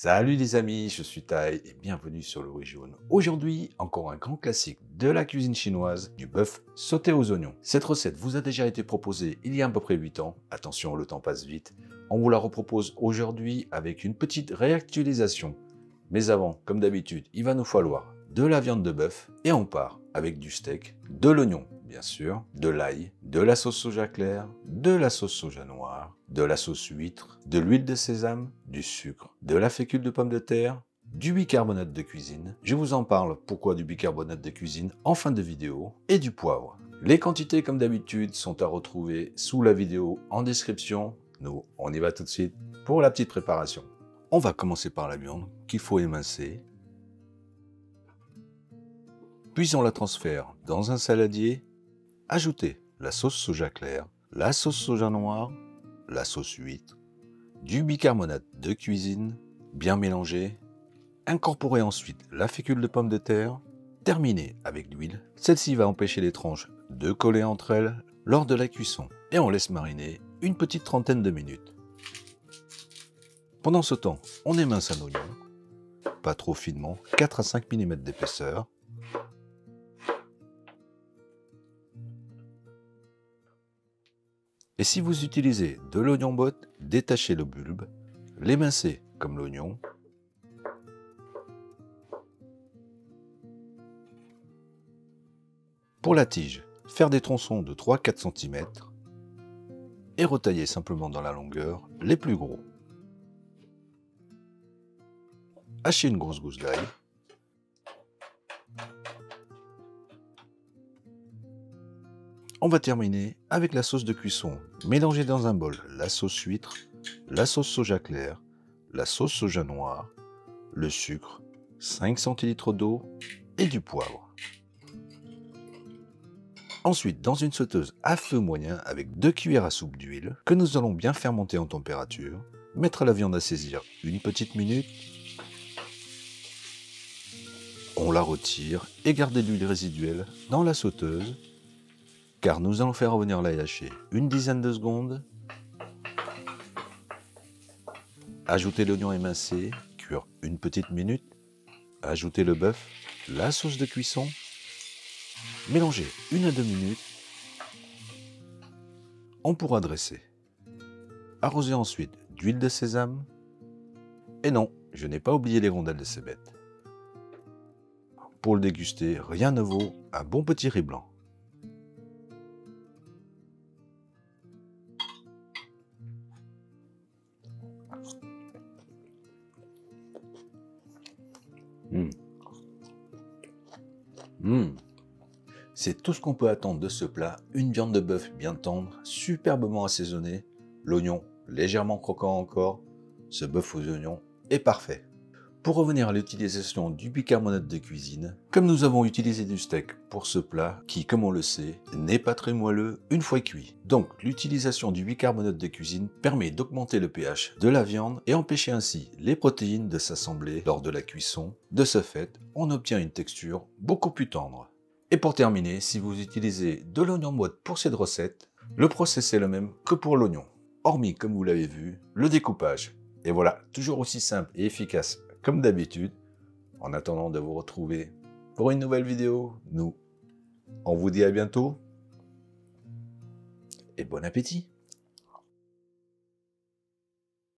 Salut les amis, je suis Tai et bienvenue sur le Riz Jaune. Aujourd'hui, encore un grand classique de la cuisine chinoise, du bœuf sauté aux oignons. Cette recette vous a déjà été proposée il y a à peu près 8 ans. Attention, le temps passe vite. On vous la repropose aujourd'hui avec une petite réactualisation. Mais avant, comme d'habitude, il va nous falloir de la viande de bœuf et on part avec du steak, de l'oignon, bien sûr, de l'ail, de la sauce soja claire, de la sauce soja noire, de la sauce huître, de l'huile de sésame, du sucre, de la fécule de pomme de terre, du bicarbonate de cuisine. Je vous en parle pourquoi du bicarbonate de cuisine en fin de vidéo et du poivre. Les quantités comme d'habitude sont à retrouver sous la vidéo en description. Nous, on y va tout de suite pour la petite préparation. On va commencer par la viande qu'il faut émincer. Puis on la transfère dans un saladier. Ajoutez la sauce soja claire, la sauce soja noire, la sauce huître, du bicarbonate de cuisine, bien mélangé. Incorporez ensuite la fécule de pomme de terre. Terminez avec l'huile. Celle-ci va empêcher les tranches de coller entre elles lors de la cuisson. Et on laisse mariner une petite trentaine de minutes. Pendant ce temps, on émince un oignon, pas trop finement, 4 à 5 mm d'épaisseur. Et si vous utilisez de l'oignon botte, détachez le bulbe, l'émincez comme l'oignon. Pour la tige, faire des tronçons de 3-4 cm et retailler simplement dans la longueur les plus gros. Hachez une grosse gousse d'ail. On va terminer avec la sauce de cuisson. Mélangez dans un bol la sauce huître, la sauce soja claire, la sauce soja noire, le sucre, 5 centilitres d'eau et du poivre. Ensuite, dans une sauteuse à feu moyen avec 2 cuillères à soupe d'huile que nous allons bien faire monter en température, mettre la viande à saisir une petite minute. On la retire et gardez l'huile résiduelle dans la sauteuse, car nous allons faire revenir l'ail haché une dizaine de secondes. Ajoutez l'oignon émincé, cuire une petite minute. Ajoutez le bœuf, la sauce de cuisson. Mélangez 1 à 2 minutes. On pourra dresser. Arrosez ensuite d'huile de sésame. Et non, je n'ai pas oublié les rondelles de cébette. Pour le déguster, rien ne vaut un bon petit riz blanc. C'est tout ce qu'on peut attendre de ce plat, une viande de bœuf bien tendre, superbement assaisonnée, l'oignon légèrement croquant encore, ce bœuf aux oignons est parfait. Pour revenir à l'utilisation du bicarbonate de cuisine, comme nous avons utilisé du steak pour ce plat, qui comme on le sait, n'est pas très moelleux une fois cuit. Donc l'utilisation du bicarbonate de cuisine permet d'augmenter le pH de la viande et empêcher ainsi les protéines de s'assembler lors de la cuisson. De ce fait, on obtient une texture beaucoup plus tendre. Et pour terminer, si vous utilisez de l'oignon boîte pour cette recette, le process est le même que pour l'oignon. Hormis, comme vous l'avez vu, le découpage. Et voilà, toujours aussi simple et efficace comme d'habitude. En attendant de vous retrouver pour une nouvelle vidéo, on vous dit à bientôt et bon appétit!